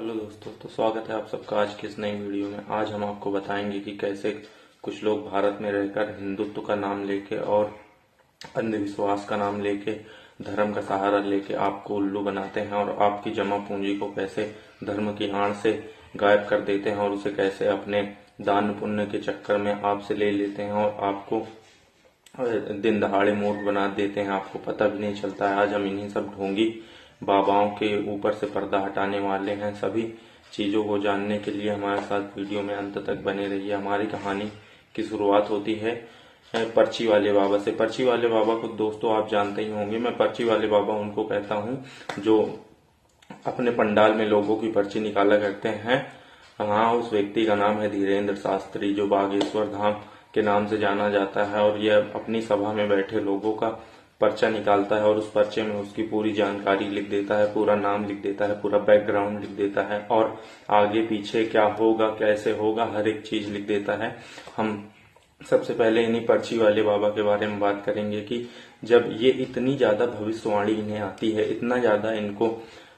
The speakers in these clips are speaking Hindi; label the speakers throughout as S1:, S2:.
S1: हेलो दोस्तों, तो स्वागत है आप सबका आज की इस नई वीडियो में। आज हम आपको बताएंगे कि कैसे कुछ लोग भारत में रहकर हिंदुत्व का नाम लेके और अंधविश्वास का नाम लेके, धर्म का सहारा लेके आपको उल्लू बनाते हैं और आपकी जमा पूंजी को कैसे धर्म की आड़ से गायब कर देते हैं और उसे कैसे अपने दान पुण्य के चक्कर में आपसे ले लेते हैं और आपको दिन दहाड़े मूर्ख बना देते हैं, आपको पता भी नहीं चलता है। आज हम इन्हीं सब ढोंगी बाबाओं के ऊपर से पर्दा हटाने वाले हैं। सभी चीजों को जानने के लिए हमारे साथ वीडियो में अंत तक बने रहिए। हमारी कहानी की शुरुआत होती है पर्ची वाले बाबा से। पर्ची वाले बाबा को दोस्तों आप जानते ही होंगे। मैं पर्ची वाले बाबा उनको कहता हूँ जो अपने पंडाल में लोगों की पर्ची निकाला करते हैं। हाँ, उस व्यक्ति का नाम है धीरेन्द्र शास्त्री, जो बागेश्वर धाम के नाम से जाना जाता है और यह अपनी सभा में बैठे लोगों का पर्चा निकालता है और उस पर्चे में उसकी पूरी जानकारी लिख देता है, पूरा नाम लिख देता है, पूरा बैकग्राउंड लिख देता है और आगे पीछे क्या होगा, कैसे होगा, हर एक चीज लिख देता है। हम सबसे पहले इन्हीं पर्ची वाले बाबा के बारे में बात करेंगे कि जब ये इतनी ज्यादा भविष्यवाणी इन्हें आती है, इतना ज्यादा इनको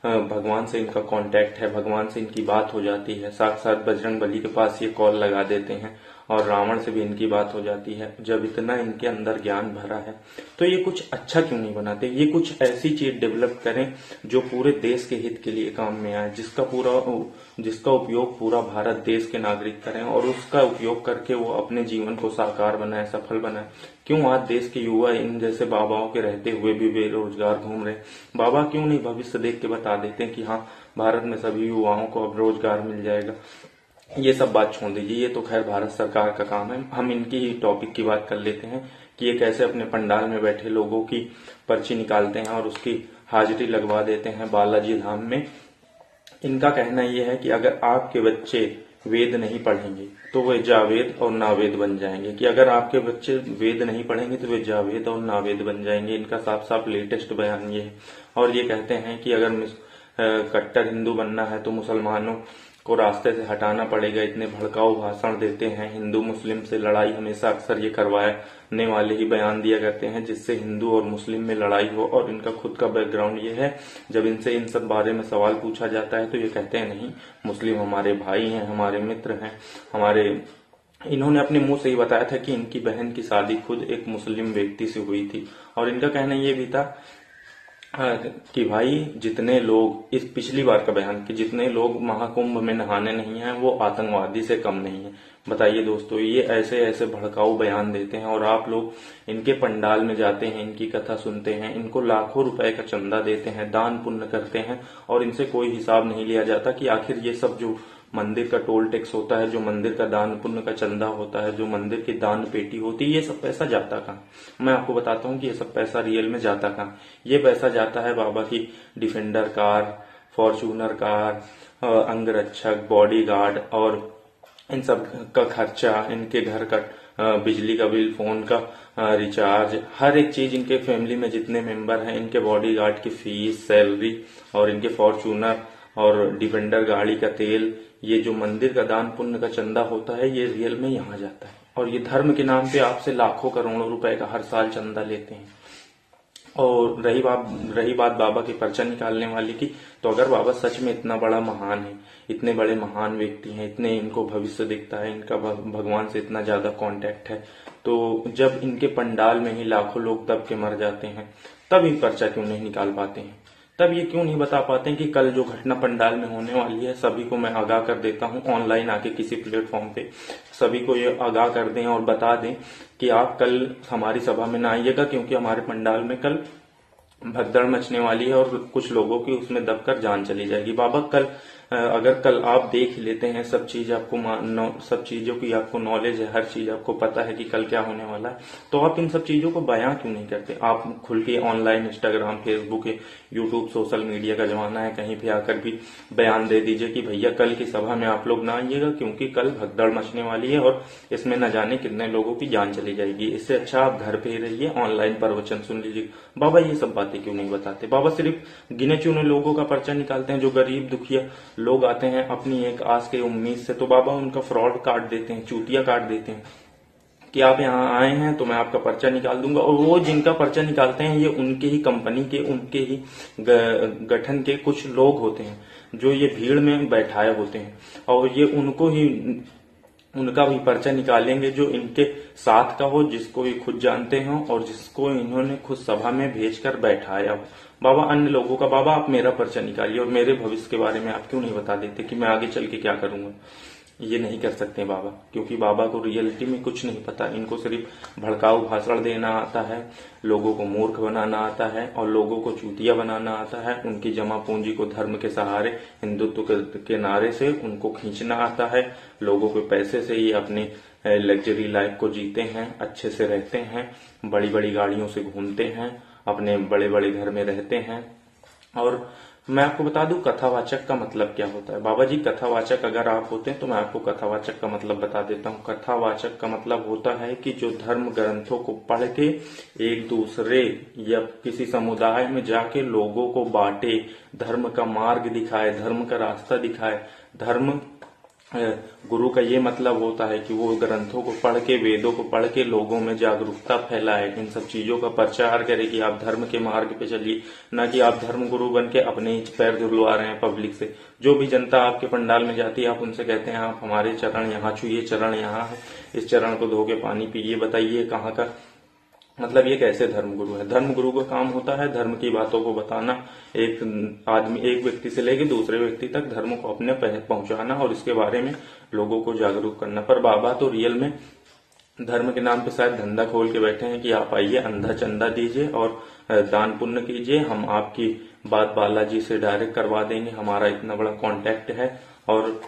S1: भगवान से इनका कांटेक्ट है, भगवान से इनकी बात हो जाती है, साक्षात बजरंग बली के पास ये कॉल लगा देते हैं और रावण से भी इनकी बात हो जाती है। जब इतना इनके अंदर ज्ञान भरा है तो ये कुछ अच्छा क्यों नहीं बनाते? ये कुछ ऐसी चीज डेवलप करें जो पूरे देश के हित के लिए काम में आए, जिसका उपयोग पूरा भारत देश के नागरिक करें और उसका उपयोग करके वो अपने जीवन को साकार बनाए, सफल बनाए। क्यों आज देश के युवा इन जैसे बाबाओं के रहते हुए भी बेरोजगार घूम रहे? बाबा क्यों नहीं भविष्य देख के बता देते हैं कि हाँ, भारत में सभी युवाओं को अब रोजगार मिल जाएगा? ये सब बात छोड़ दीजिए, ये तो खैर भारत सरकार का काम है। हम इनकी ही टॉपिक की बात कर लेते हैं कि ये कैसे अपने पंडाल में बैठे लोगों की पर्ची निकालते हैं और उसकी हाजिरी लगवा देते हैं बालाजी धाम में। इनका कहना यह है कि अगर आपके बच्चे वेद नहीं पढ़ेंगे तो वे जावेद और नावेद बन जाएंगे, कि अगर आपके बच्चे वेद नहीं पढ़ेंगे तो वे जावेद और नावेद बन जाएंगे। इनका साफ साफ लेटेस्ट बयान ये है। और ये कहते हैं कि अगर कट्टर हिंदू बनना है तो मुसलमानों को रास्ते से हटाना पड़ेगा। इतने भड़काऊ भाषण देते हैं। हिंदू मुस्लिम से लड़ाई हमेशा अक्सर ये करवाने वाले ही बयान दिया करते हैं जिससे हिंदू और मुस्लिम में लड़ाई हो। और इनका खुद का बैकग्राउंड ये है, जब इनसे इन सब बारे में सवाल पूछा जाता है तो ये कहते हैं नहीं, मुस्लिम हमारे भाई हैं, हमारे मित्र हैं, इन्होंने अपने मुंह से ही बताया था कि इनकी बहन की शादी खुद एक मुस्लिम व्यक्ति से हुई थी। और इनका कहना ये भी था कि भाई जितने लोग, इस पिछली बार का बयान, कि जितने लोग महाकुंभ में नहाने नहीं हैं वो आतंकवादी से कम नहीं है। बताइए दोस्तों, ये ऐसे ऐसे भड़काऊ बयान देते हैं और आप लोग इनके पंडाल में जाते हैं, इनकी कथा सुनते हैं, इनको लाखों रुपए का चंदा देते हैं, दान पुण्य करते हैं और इनसे कोई हिसाब नहीं लिया जाता कि आखिर ये सब जो मंदिर का टोल टैक्स होता है, जो मंदिर का दान पुण्य का चंदा होता है, जो मंदिर की दान पेटी होती है, ये सब पैसा जाता कहाँ? मैं आपको बताता हूँ कि ये सब पैसा रियल में जाता कहाँ। ये पैसा जाता है बाबा की डिफेंडर कार, फॉर्च्यूनर कार, अंगरक्षक, बॉडीगार्ड और इन सब का खर्चा, इनके घर का बिजली का बिल, फोन का रिचार्ज, हर एक चीज, इनके फैमिली में जितने मेंबर हैं, इनके बॉडीगार्ड की फीस, सैलरी और इनके फॉर्च्यूनर और डिफेंडर गाड़ी का तेल, ये जो मंदिर का दान पुण्य का चंदा होता है, ये रियल में यहाँ जाता है। और ये धर्म के नाम पे आपसे लाखों करोड़ों रुपए का हर साल चंदा लेते हैं। और रही बात बाबा की पर्चा निकालने वाली की, तो अगर बाबा सच में इतना बड़ा महान है, इतने बड़े महान व्यक्ति हैं, इतने इनको भविष्य दिखता है, इनका भगवान से इतना ज्यादा कांटेक्ट है, तो जब इनके पंडाल में ही लाखों लोग दब के मर जाते हैं, तब ये पर्चा क्यों नहीं निकाल पाते हैं? तब ये क्यों नहीं बता पाते हैं कि कल जो घटना पंडाल में होने वाली है, सभी को मैं आगाह कर देता हूं ऑनलाइन आके किसी प्लेटफॉर्म पे, सभी को ये आगाह कर दें और बता दें कि आप कल हमारी सभा में ना आइएगा क्योंकि हमारे पंडाल में कल भगदड़ मचने वाली है और कुछ लोगों की उसमें दबकर जान चली जाएगी। बाबा अगर कल आप देख लेते हैं, सब चीजों की आपको नॉलेज है, हर चीज आपको पता है कि कल क्या होने वाला है, तो आप इन सब चीजों को बयां क्यों नहीं करते? आप खुल के online Instagram, Facebook, YouTube, social media का जमाना है, कहीं पे आकर भी बयान दे दीजिए कि भैया कल की सभा में आप लोग ना आइएगा क्योंकि कल भगदड़ मचने वाली है और इसमें न जाने कितने लोगों की जान चली जाएगी। इससे अच्छा आप घर पे ही रहिए, ऑनलाइन प्रवचन सुन लीजिए। बाबा ये सब बातें क्यों नहीं बताते? बाबा सिर्फ गिने चुने लोगों का पर्चा निकालते हैं, जो गरीब दुखिया लोग आते हैं अपनी एक आस के उम्मीद से, तो बाबा उनका फ्रॉड काट देते हैं, चूतिया काट देते हैं कि आप यहाँ आए हैं तो मैं आपका पर्चा निकाल दूंगा। और वो जिनका पर्चा निकालते हैं ये उनके ही कंपनी के, उनके ही गठन के कुछ लोग होते हैं जो ये भीड़ में बैठाए होते हैं, और ये उनको ही उनका भी पर्चा निकालेंगे जो इनके साथ का हो, जिसको ये खुद जानते हो और जिसको इन्होंने खुद सभा में भेजकर बैठाया हो। बाबा अन्य लोगों का, बाबा आप मेरा पर्चा निकालिए और मेरे भविष्य के बारे में आप क्यों नहीं बता देते कि मैं आगे चल के क्या करूंगा। ये नहीं कर सकते बाबा, क्योंकि बाबा को रियलिटी में कुछ नहीं पता। इनको सिर्फ भड़काऊ भाषण देना आता है, लोगों को मूर्ख बनाना आता है और लोगों को चूतिया बनाना आता है। उनकी जमा पूंजी को धर्म के सहारे, हिंदुत्व के नारे से उनको खींचना आता है। लोगों के पैसे से ये अपनी लग्जरी लाइफ को जीते हैं, अच्छे से रहते हैं, बड़ी बड़ी गाड़ियों से घूमते हैं, अपने बड़े बड़े घर में रहते हैं। और मैं आपको बता दूं कथावाचक का मतलब क्या होता है। बाबा जी कथावाचक अगर आप होते हैं तो मैं आपको कथावाचक का मतलब बता देता हूँ। कथावाचक का मतलब होता है कि जो धर्म ग्रंथों को पढ़ के एक दूसरे या किसी समुदाय में जाके लोगों को बांटे, धर्म का मार्ग दिखाए, धर्म का रास्ता दिखाए। धर्म गुरु का ये मतलब होता है कि वो ग्रंथों को पढ़ के, वेदों को पढ़ के लोगों में जागरूकता फैलाए, इन सब चीजों का प्रचार करे कि आप धर्म के मार्ग पे चलिए, ना कि आप धर्म गुरु बन के अपने ही पैर धुलवा रहे हैं पब्लिक से। जो भी जनता आपके पंडाल में जाती है आप उनसे कहते हैं आप हमारे चरण यहाँ छुइए, चरण यहाँ है, इस चरण को धो के पानी पीजिए, बताइए कहाँ का। मतलब ये कैसे धर्मगुरु है। धर्मगुरु का काम होता है धर्म की बातों को बताना, एक आदमी, एक व्यक्ति से लेकर दूसरे व्यक्ति तक धर्म को अपने पहुंचाना और इसके बारे में लोगों को जागरूक करना। पर बाबा तो रियल में धर्म के नाम पे शायद धंधा खोल के बैठे हैं कि आप आइए, अंधा चंदा दीजिए और दान पुण्य कीजिए, हम आपकी बात बालाजी से डायरेक्ट करवा देंगे, हमारा इतना बड़ा कॉन्टेक्ट है। और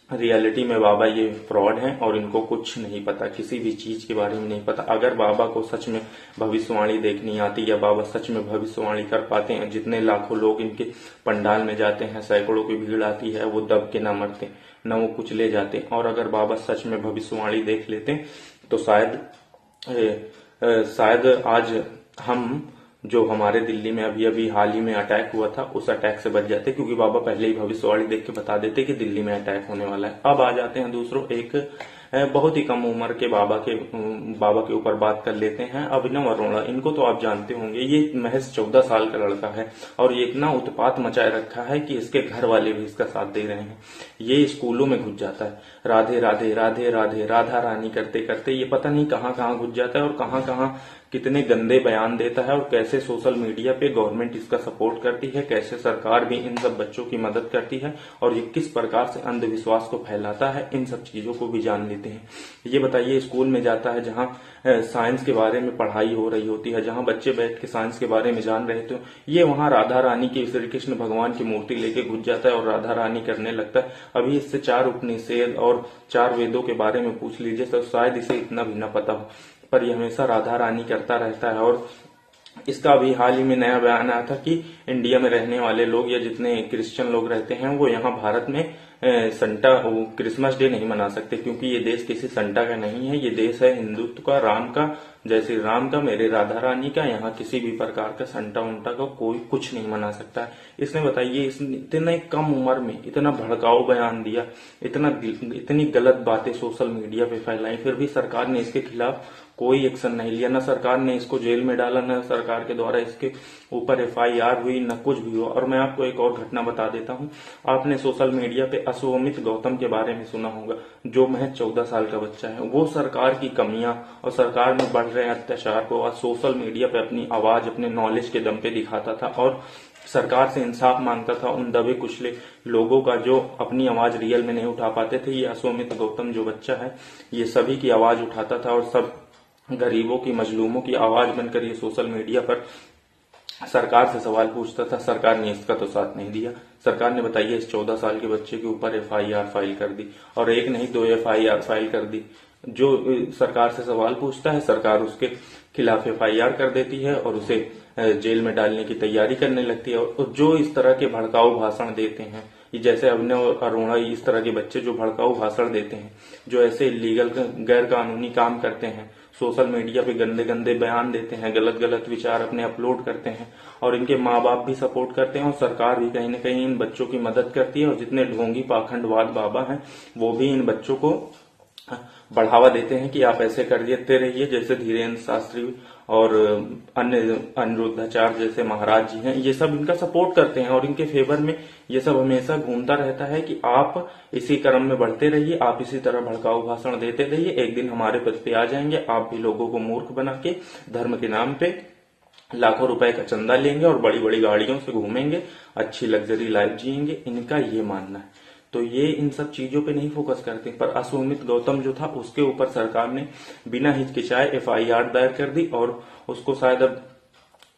S1: रियलिटी में बाबा ये फ्रॉड हैं और इनको कुछ नहीं पता, किसी भी चीज के बारे में नहीं पता। अगर बाबा को सच में भविष्यवाणी देखनी आती या बाबा सच में भविष्यवाणी कर पाते हैं, जितने लाखों लोग इनके पंडाल में जाते हैं, सैकड़ों की भीड़ आती है, वो दब के ना मरते, न वो कुछ ले जाते। और अगर बाबा सच में भविष्यवाणी देख लेते तो शायद आज हम, जो हमारे दिल्ली में अभी अभी हाल ही में अटैक हुआ था, उस अटैक से बच जाते, क्योंकि बाबा पहले ही भविष्यवाणी देख के बता देते कि दिल्ली में अटैक होने वाला है। अब आ जाते हैं दूसरों, एक बहुत ही कम उम्र के बाबा के ऊपर बात कर लेते हैं। अभिनव अरोड़ा, इनको तो आप जानते होंगे, ये महज 14 साल का लड़का है और ये इतना उत्पात मचाए रखा है कि इसके घर वाले भी इसका साथ दे रहे हैं। ये स्कूलों में घुस जाता है, राधे राधे राधे राधे राधा रानी करते करते ये पता नहीं कहाँ कहाँ घुस जाता है और कहाँ कहाँ कितने गंदे बयान देता है, और कैसे सोशल मीडिया पे गवर्नमेंट इसका सपोर्ट करती है, कैसे सरकार भी इन सब बच्चों की मदद करती है और ये किस प्रकार से अंधविश्वास को फैलाता है, इन सब चीजों को भी जान लेते हैं। ये बताइए, स्कूल में जाता है जहाँ साइंस के बारे में पढ़ाई हो रही होती है, जहाँ बच्चे बैठ के साइंस के बारे में जान रहे थे, ये वहाँ राधा रानी की, श्री कृष्ण भगवान की मूर्ति लेके घुस जाता है और राधा रानी करने लगता है। अभी इससे 4 उपनिषद और 4 वेदों के बारे में पूछ लीजिए तो शायद इसे इतना भी न पता हो, पर यह हमेशा राधा रानी करता रहता है। और इसका अभी हाल ही में नया बयान आया था कि इंडिया में रहने वाले लोग या जितने क्रिश्चियन लोग रहते हैं वो यहाँ भारत में संता क्रिसमस डे नहीं मना सकते, क्योंकि ये देश किसी संता का नहीं है, ये देश है हिंदुत्व का, राम का, जय श्री राम का, मेरे राधा रानी का। यहाँ किसी भी प्रकार का संता उंटा का कोई कुछ नहीं मना सकता है। इसने बताइए, इसने इतने कम उम्र में इतना भड़काऊ बयान दिया, इतनी गलत बातें सोशल मीडिया पे फैलाई, फिर भी सरकार ने इसके खिलाफ कोई एक्शन नहीं लिया। न सरकार ने इसको जेल में डाला, न सरकार के द्वारा इसके ऊपर FIR हुई, न कुछ भी हुआ। और मैं आपको एक और घटना बता देता हूँ, आपने सोशल मीडिया पे अश्वमित गौतम के बारे में सुना होगा, जो महज 14 साल का बच्चा है। वो सरकार की कमियां और सरकार में बढ़ रहे अत्याचार को आज सोशल मीडिया पे अपनी आवाज, अपने नॉलेज के दम पे दिखाता था और सरकार से इंसाफ मांगता था उन दबे कुचले लोगों का जो अपनी आवाज रियल में नहीं उठा पाते थे। ये अश्वमित गौतम जो बच्चा है, ये सभी की आवाज उठाता था और सब गरीबों की, मजलूमों की आवाज बनकर ये सोशल मीडिया पर सरकार से सवाल पूछता था। सरकार ने इसका तो साथ नहीं दिया। सरकार ने बताइए इस 14 साल के बच्चे के ऊपर FIR फाइल कर दी, और एक नहीं 2 FIR फाइल कर दी। जो सरकार से सवाल पूछता है सरकार उसके खिलाफ FIR कर देती है और उसे जेल में डालने की तैयारी करने लगती है। और जो इस तरह के भड़काऊ भाषण देते हैं, जैसे अभिनव अरोड़ा, इस तरह के बच्चे जो भड़काऊ भाषण देते हैं, जो ऐसे इलीगल गैर कानूनी काम करते हैं, सोशल मीडिया पे गंदे गंदे बयान देते हैं, गलत गलत विचार अपने अपलोड करते हैं, और इनके माँ बाप भी सपोर्ट करते हैं और सरकार भी कहीं न कहीं इन बच्चों की मदद करती है। और जितने ढोंगी पाखंडवाद बाबा हैं वो भी इन बच्चों को बढ़ावा देते हैं कि आप ऐसे कर देते रहिए, जैसे धीरेन्द्र शास्त्री और अन्य अनिरुद्धाचार्य जैसे महाराज जी हैं, ये सब इनका सपोर्ट करते हैं और इनके फेवर में ये सब हमेशा घूमता रहता है कि आप इसी क्रम में बढ़ते रहिए, आप इसी तरह भड़काऊ भाषण देते रहिए, एक दिन हमारे पद पे आ जाएंगे, आप भी लोगों को मूर्ख बना के धर्म के नाम पे लाखों रुपए का चंदा लेंगे और बड़ी बड़ी गाड़ियों से घूमेंगे, अच्छी लग्जरी लाइफ जिएंगे। इनका ये मानना है। तो ये इन सब चीजों पे नहीं फोकस करते। पर असुमित गौतम जो था उसके ऊपर सरकार ने बिना हिचकिचाए एफआईआर दायर कर दी और उसको शायद अब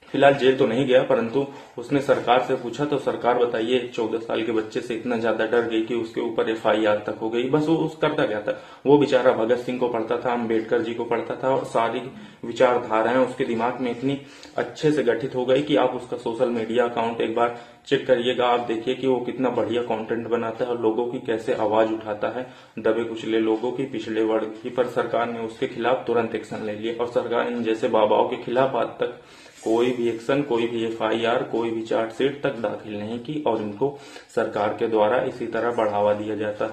S1: फिलहाल जेल तो नहीं गया, परंतु उसने सरकार से पूछा तो सरकार बताइए 14 साल के बच्चे से इतना ज्यादा डर गई कि उसके ऊपर एफआईआर तक हो गई। बस वो उस करता क्या था, वो बेचारा भगत सिंह को पढ़ता था, अम्बेडकर जी को पढ़ता था और सारी विचारधाराएं उसके दिमाग में इतनी अच्छे से गठित हो गई कि आप उसका सोशल मीडिया अकाउंट एक बार चेक करिएगा, आप देखिए कि वो कितना बढ़िया कंटेंट बनाता है और लोगों की कैसे आवाज उठाता है, दबे कुचले लोगों की, पिछड़े वर्ग की। पर सरकार ने उसके खिलाफ तुरंत एक्शन ले लिया और सरकार इन जैसे बाबाओं के खिलाफ आज तक कोई भी एक्शन, कोई भी एफआईआर, कोई भी चार्जशीट तक दाखिल नहीं की और इनको सरकार के द्वारा इसी तरह बढ़ावा दिया जाता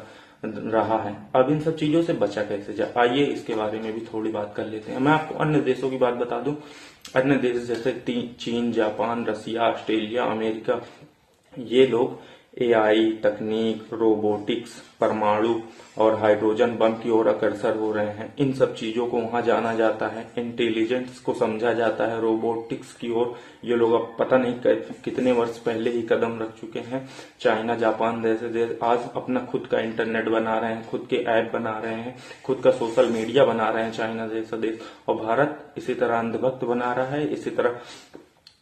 S1: रहा है। अब इन सब चीजों से बचा कैसे जाए, आइए इसके बारे में भी थोड़ी बात कर लेते हैं। मैं आपको अन्य देशों की बात बता दूं। अन्य देश जैसे चीन, जापान, रसिया, ऑस्ट्रेलिया, अमेरिका, ये लोग एआई तकनीक, रोबोटिक्स, परमाणु और हाइड्रोजन बम की ओर अग्रसर हो रहे हैं। इन सब चीजों को वहां जाना जाता है, इंटेलिजेंस को समझा जाता है, रोबोटिक्स की ओर ये लोग अब पता नहीं कितने वर्ष पहले ही कदम रख चुके हैं। चाइना, जापान जैसे देश आज अपना खुद का इंटरनेट बना रहे हैं, खुद के ऐप बना रहे हैं, खुद का सोशल मीडिया बना रहे हैं, चाइना जैसा देश। और भारत इसी तरह अंधभक्त बना रहा है, इसी तरह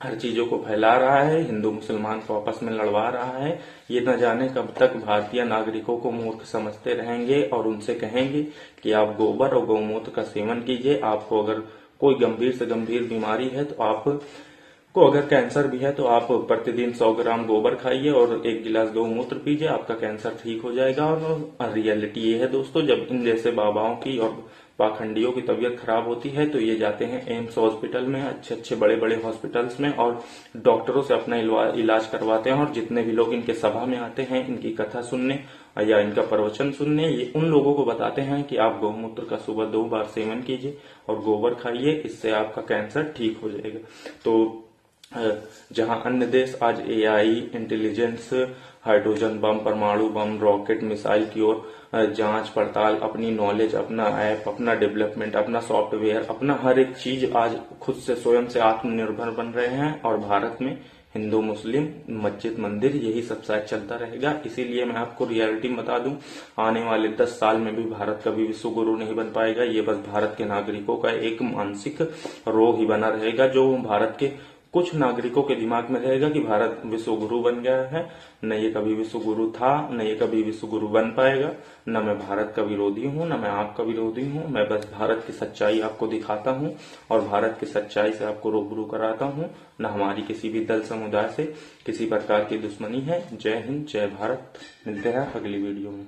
S1: हर चीजों को फैला रहा है, हिंदू मुसलमान को आपस में लड़वा रहा है। ये न जाने कब तक भारतीय नागरिकों को मूर्ख समझते रहेंगे और उनसे कहेंगे कि आप गोबर और गौमूत्र का सेवन कीजिए। आपको अगर कोई गंभीर से गंभीर बीमारी है तो आपको अगर कैंसर भी है तो आप प्रतिदिन 100 ग्राम गोबर खाइए और 1 गिलास गौमूत्र पीजिए, आपका कैंसर ठीक हो जाएगा। और रियलिटी ये है दोस्तों, जब इन जैसे बाबाओं की और पाखंडियों की तबीयत खराब होती है तो ये जाते हैं एम्स हॉस्पिटल में, अच्छे अच्छे बड़े बड़े हॉस्पिटल्स में और डॉक्टरों से अपना इलाज करवाते हैं। और जितने भी लोग इनके सभा में आते हैं इनकी कथा सुनने या इनका प्रवचन सुनने, ये उन लोगों को बताते हैं कि आप गौमूत्र का सुबह 2 बार सेवन कीजिए और गोबर खाइए, इससे आपका कैंसर ठीक हो जाएगा। तो जहां अन्य देश आज एआई, इंटेलिजेंस, हाइड्रोजन बम, परमाणु बम, रॉकेट, मिसाइल की ओर जांच पड़ताल, अपनी नॉलेज, अपना ऐप, अपना डेवलपमेंट, अपना सॉफ्टवेयर, अपना हर एक चीज आज खुद से स्वयं से आत्मनिर्भर बन रहे हैं। और भारत में हिंदू, मुस्लिम, मस्जिद, मंदिर यही सब शायद चलता रहेगा। इसीलिए मैं आपको रियलिटी बता दूं, आने वाले 10 साल में भी भारत कभी विश्व गुरु नहीं बन पाएगा। ये बस भारत के नागरिकों का एक मानसिक रोग ही बना रहेगा, जो भारत के कुछ नागरिकों के दिमाग में रहेगा कि भारत विश्व गुरु बन गया है। न ये कभी विश्व गुरु था, न ये कभी विश्व गुरु बन पाएगा। न मैं भारत का विरोधी हूँ, न मैं आपका विरोधी हूँ। मैं बस भारत की सच्चाई आपको दिखाता हूँ और भारत की सच्चाई से आपको रूबरू कराता हूँ। न हमारी किसी भी दल समुदाय से किसी प्रकार की दुश्मनी है। जय हिंद, जय भारत। मिलते हैं अगली वीडियो में।